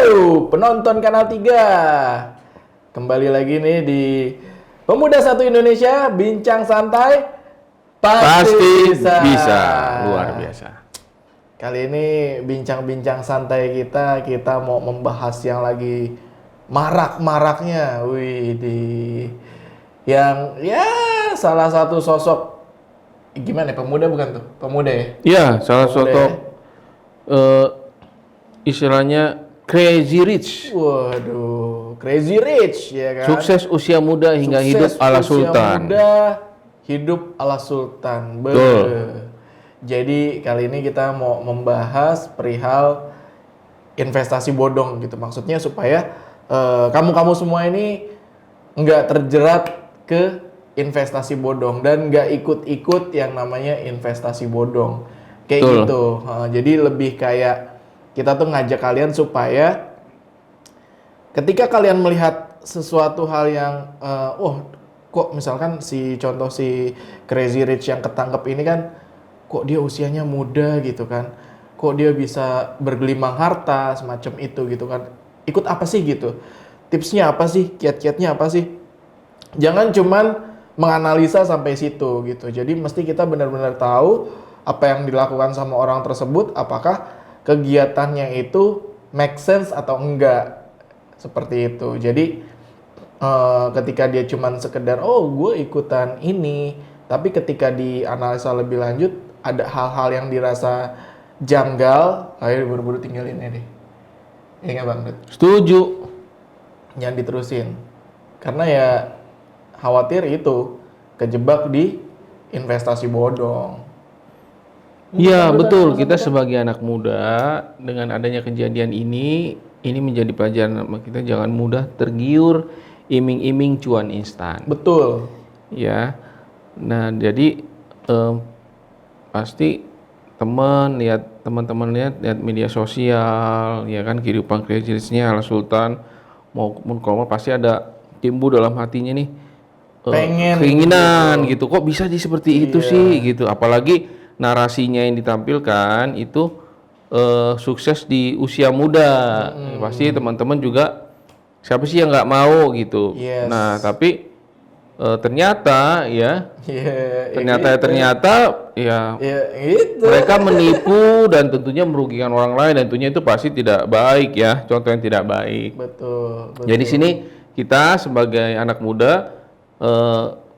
Halo penonton Kanal 3. Kembali lagi nih di Pemuda Satu Indonesia, bincang santai Pasti bisa. Luar biasa. Kali ini bincang-bincang santai kita mau membahas yang lagi marak-maraknya. Yang ya salah satu sosok gimana ya, pemuda bukan tuh? Pemuda ya? Ya, salah Pemuda satu ya? istilahnya crazy rich. Waduh, crazy rich ya kan? Sukses usia muda hingga hidup Sukses ala usia sultan. muda, hidup ala sultan. Betul. Jadi kali ini kita mau membahas perihal investasi bodong gitu. Maksudnya supaya kamu-kamu semua ini nggak terjerat ke investasi bodong dan nggak ikut-ikut yang namanya investasi bodong. Kayak Betul. gitu. Jadi lebih kayak kita tuh ngajak kalian supaya ketika kalian melihat sesuatu hal yang kok misalkan contoh si Crazy Rich yang ketangkep ini kan kok dia usianya muda gitu kan, kok dia bisa bergelimang harta semacam itu gitu kan, ikut apa sih gitu, tipsnya apa sih, kiat-kiatnya apa sih, jangan cuman menganalisa sampai situ gitu. Jadi mesti kita benar-benar tahu apa yang dilakukan sama orang tersebut, apakah kegiatannya itu make sense atau enggak, seperti itu. Jadi ketika dia cuman sekedar gue ikutan ini, tapi ketika dianalisa lebih lanjut ada hal-hal yang dirasa janggal, ayo buru-buru tinggalin deh. Iya nggak Bang Dut? Setuju. Jangan diterusin. Karena ya khawatir itu kejebak di investasi bodong. Iya, betul. Kita sebagai anak muda dengan adanya kejadian ini menjadi pelajaran kita, jangan mudah tergiur iming-iming cuan instan. Betul. Ya. Nah, jadi pasti teman-teman lihat media sosial, ya kan, kehidupan crazy-nya ala sultan maupun kalau pasti ada timbul dalam hatinya nih keinginan gitu. Kok bisa seperti itu sih gitu. Apalagi narasinya yang ditampilkan itu sukses di usia muda. Pasti teman-teman juga siapa sih yang nggak mau gitu. Yes. Nah, tapi ternyata gitu. mereka menipu dan tentunya merugikan orang lain, dan tentunya itu pasti tidak baik ya, contoh yang tidak baik. Betul. Jadi sini kita sebagai anak muda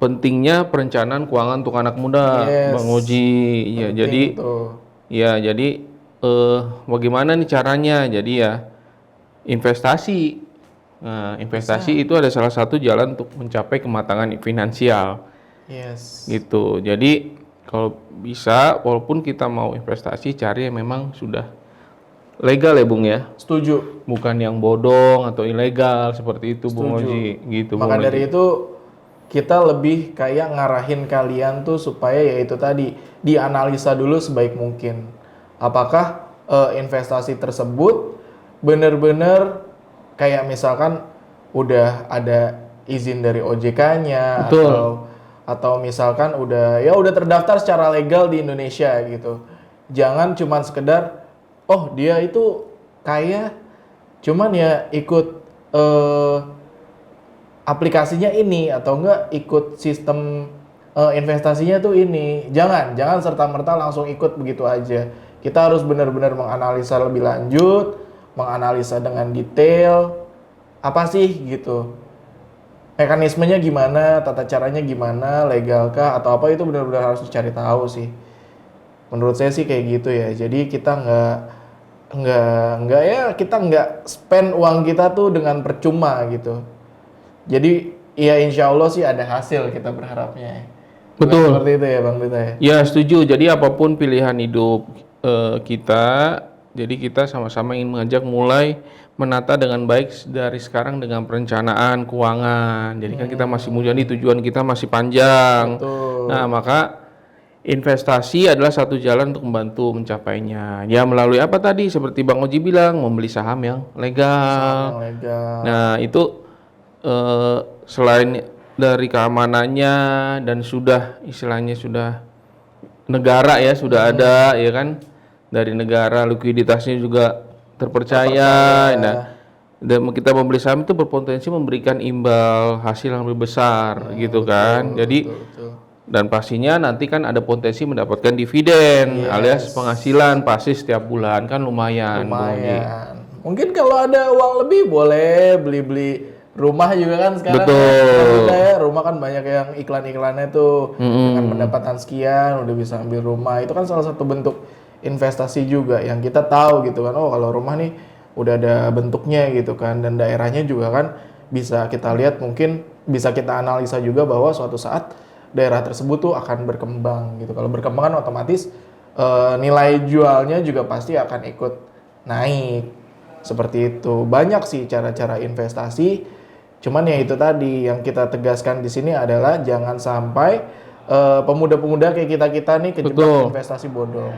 pentingnya perencanaan keuangan untuk anak muda, Bang Oji. Ya, jadi bagaimana nih caranya? Jadi ya investasi. Nah, investasi itu ada salah satu jalan untuk mencapai kematangan finansial. Yes. Gitu. Jadi kalau bisa, walaupun kita mau investasi, cari yang memang sudah legal ya, Bung ya. Setuju. Bukan yang bodong atau ilegal seperti itu, Bung Oji. Gitu. Maka dari itu kita lebih kayak ngarahin kalian tuh supaya ya itu tadi dianalisa dulu sebaik mungkin. Apakah investasi tersebut benar-benar kayak misalkan udah ada izin dari OJK-nya atau misalkan udah terdaftar secara legal di Indonesia gitu. Jangan cuman sekedar dia itu kaya cuman ya ikut aplikasinya ini atau enggak ikut sistem investasinya tuh ini. Jangan serta-merta langsung ikut begitu aja. Kita harus benar-benar menganalisa lebih lanjut, menganalisa dengan detail, apa sih gitu, mekanismenya gimana, tata caranya gimana, legalkah atau apa, itu benar-benar harus dicari tahu sih. Menurut saya sih kayak gitu ya. Jadi kita kita nggak spend uang kita tuh dengan percuma gitu. Jadi ya insya Allah sih ada hasil, kita berharapnya. Betul. Seperti itu ya Bang Dita ya. Ya, setuju. Jadi apapun pilihan hidup kita, jadi kita sama-sama ingin mengajak mulai menata dengan baik dari sekarang dengan perencanaan keuangan. Jadi kan kita masih muda nih, tujuan kita masih panjang. Betul. Nah, maka investasi adalah satu jalan untuk membantu mencapainya. Ya, melalui apa tadi? Seperti Bang Oji bilang, membeli saham yang legal. Nah, itu selain dari keamanannya dan sudah istilahnya sudah negara ya, sudah ada ya kan, dari negara, likuiditasnya juga terpercaya. Nah, dan kita membeli saham itu berpotensi memberikan imbal hasil yang lebih besar gitu kan. Jadi Betul. dan pastinya nanti kan ada potensi mendapatkan dividen alias penghasilan pasti setiap bulan kan lumayan. Bung Oji. Lumayan. Mungkin kalau ada uang lebih boleh beli-beli rumah juga kan sekarang. Betul. Ya, rumah kan banyak yang iklan-iklannya tuh dengan pendapatan sekian udah bisa ambil rumah. Itu kan salah satu bentuk investasi juga yang kita tahu gitu kan. Oh, kalau rumah nih udah ada bentuknya gitu kan dan daerahnya juga kan bisa kita lihat, mungkin bisa kita analisa juga bahwa suatu saat daerah tersebut tuh akan berkembang gitu. Kalau berkembang kan otomatis nilai jualnya juga pasti akan ikut naik. Seperti itu. Banyak sih cara-cara investasi. Cuman ya itu tadi yang kita tegaskan di sini adalah jangan sampai pemuda-pemuda kayak kita-kita nih kejebak investasi bodong.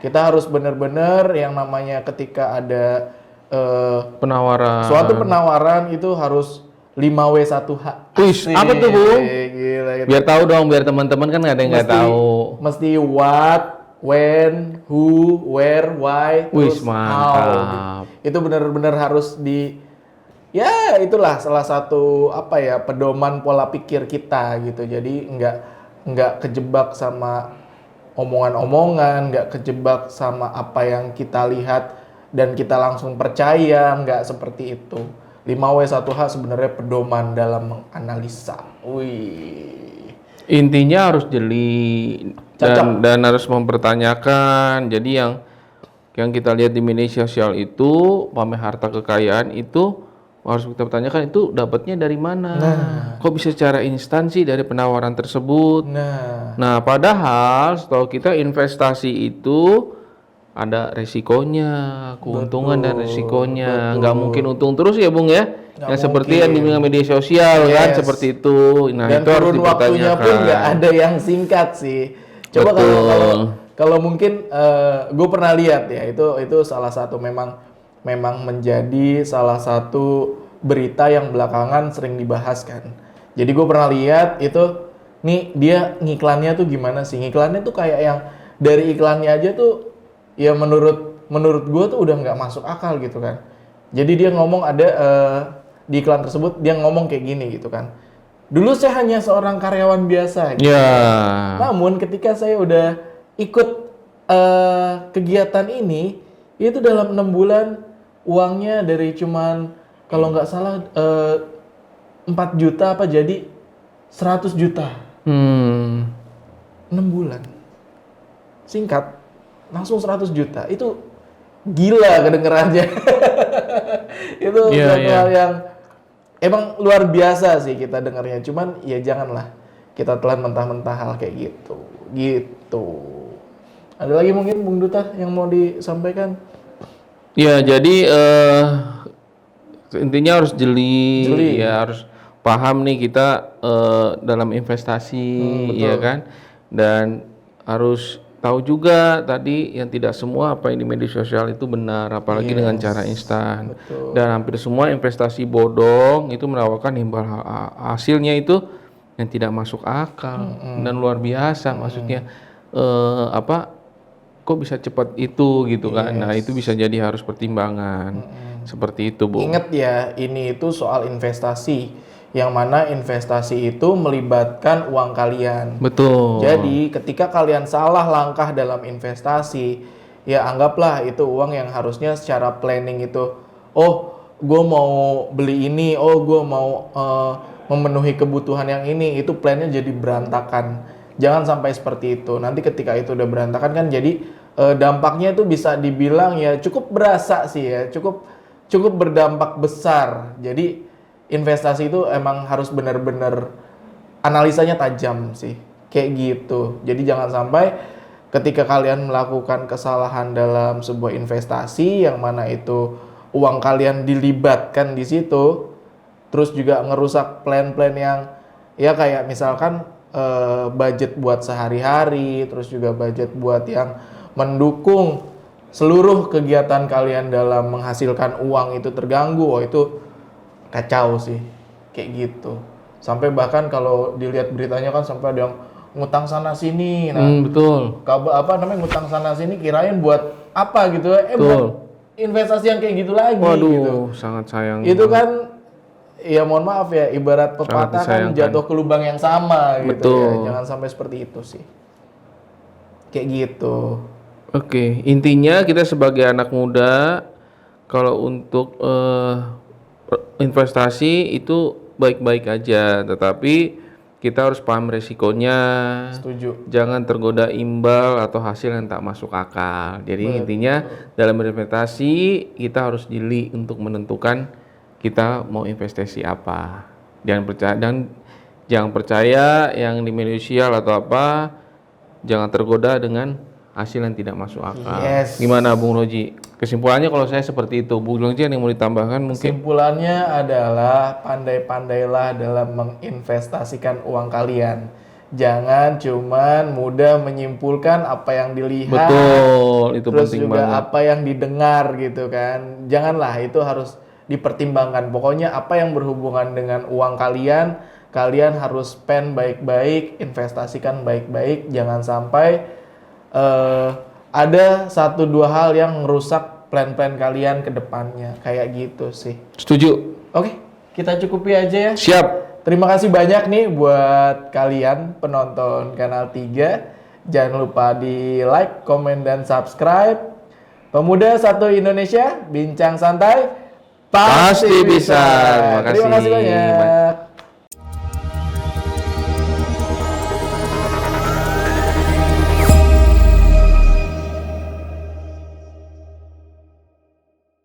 Kita harus benar-benar yang namanya ketika ada Penawaran. suatu penawaran itu harus 5W1H. Wis, apa tuh, Bung? Gila, gitu. Biar tahu dong, biar teman-teman kan ada yang nggak tahu. Mesti what, when, who, where, why, Wis, terus mantap. how. Itu benar-benar harus ya itulah salah satu pedoman pola pikir kita gitu. Jadi nggak kejebak sama omongan-omongan, nggak kejebak sama apa yang kita lihat dan kita langsung percaya, nggak seperti itu. 5W1H sebenarnya pedoman dalam menganalisa. Wih. Intinya harus jeli dan harus mempertanyakan. Jadi yang kita lihat di media sosial itu pamer harta kekayaan itu harus kita pertanyakan itu dapatnya dari mana? Kok bisa secara instansi dari penawaran tersebut? Nah, padahal setahu kita investasi itu ada resikonya, keuntungan dan resikonya. Nggak mungkin untung terus ya, Bung ya? Yang seperti yang dibilang media sosial kan seperti itu. Nah, dan itu harus turun waktunya dipertanyakan. pun nggak ada yang singkat sih. Coba kalau mungkin gue pernah lihat ya, itu salah satu memang menjadi salah satu berita yang belakangan sering dibahas kan. Jadi gue pernah lihat itu, nih dia ngiklannya tuh gimana sih? Ngiklannya tuh kayak yang dari iklannya aja tuh ya menurut gue tuh udah nggak masuk akal gitu kan. Jadi dia ngomong ada di iklan tersebut dia ngomong kayak gini gitu kan. Dulu saya hanya seorang karyawan biasa gitu. Namun ketika saya udah ikut kegiatan ini, itu dalam 6 bulan uangnya dari cuman kalau nggak salah 4 juta apa jadi 100 juta. 6 bulan. Singkat, langsung 100 juta. Itu gila kedengerannya. Itu suatu hal yang emang luar biasa sih kita dengarnya. Cuman ya janganlah kita telan mentah-mentah hal kayak gitu. Gitu. Ada lagi mungkin Bung Duta yang mau disampaikan? Ya, jadi intinya harus jeli, ya harus paham nih kita dalam investasi, ya kan, dan harus tahu juga tadi yang tidak semua apa yang di media sosial itu benar, apalagi dengan cara instan. Dan hampir semua investasi bodong itu menawarkan imbal hasilnya itu yang tidak masuk akal dan luar biasa, maksudnya kok bisa cepat itu gitu kan. Nah, itu bisa jadi harus pertimbangan. Seperti itu, Bu. Ingat ya, ini itu soal investasi. Yang mana investasi itu melibatkan uang kalian. Betul. Jadi ketika kalian salah langkah dalam investasi, ya anggaplah itu uang yang harusnya secara planning itu, oh gue mau beli ini, oh gue mau memenuhi kebutuhan yang ini, itu plannya jadi berantakan. Jangan sampai seperti itu. Nanti ketika itu udah berantakan kan jadi dampaknya itu bisa dibilang ya cukup berasa sih ya, cukup berdampak besar. Jadi investasi itu emang harus benar-benar analisanya tajam sih, kayak gitu. Jadi jangan sampai ketika kalian melakukan kesalahan dalam sebuah investasi yang mana itu uang kalian dilibatkan di situ, terus juga ngerusak plan-plan yang ya kayak misalkan budget buat sehari-hari, terus juga budget buat yang mendukung seluruh kegiatan kalian dalam menghasilkan uang itu terganggu. Oh itu kacau sih, kayak gitu. Sampai bahkan kalau dilihat beritanya kan sampai ada yang ngutang sana sini. Nah, betul. Ngutang sana sini kirain buat apa gitu? Buat investasi yang kayak gitu lagi Waduh, gitu. sangat sayang. Itu kan ya mohon maaf ya, ibarat pepatah kan jatuh ke lubang yang sama gitu. Betul. Ya. Jangan sampai seperti itu sih. Kayak gitu. Oke, intinya kita sebagai anak muda kalau untuk investasi itu baik-baik aja, tetapi kita harus paham resikonya. Setuju. Jangan tergoda imbal atau hasil yang tak masuk akal. Jadi intinya dalam berinvestasi kita harus jeli untuk menentukan kita mau investasi apa. Jangan percaya yang di media sosial atau apa. Jangan tergoda dengan hasil yang tidak masuk akal. Yes. Gimana Bung Roji? Kesimpulannya kalau saya seperti itu. Bung Roji yang mau ditambahkan mungkin? Kesimpulannya adalah pandai-pandailah dalam menginvestasikan uang kalian. Jangan cuman mudah menyimpulkan apa yang dilihat. Betul, itu terus penting juga banget. apa yang didengar gitu kan. Janganlah, itu harus dipertimbangkan. Pokoknya apa yang berhubungan dengan uang kalian, kalian harus spend baik-baik, investasikan baik-baik. Jangan sampai ada 1-2 hal yang merusak plan-plan kalian ke depannya. Kayak gitu sih. Setuju. Oke, kita cukupi aja ya. Siap. Terima kasih banyak nih buat kalian penonton Kanal 3. Jangan lupa di like, komen, dan subscribe. Pemuda Satu Indonesia, bincang santai pasti bisa. Terima kasih. Terima kasih banyak.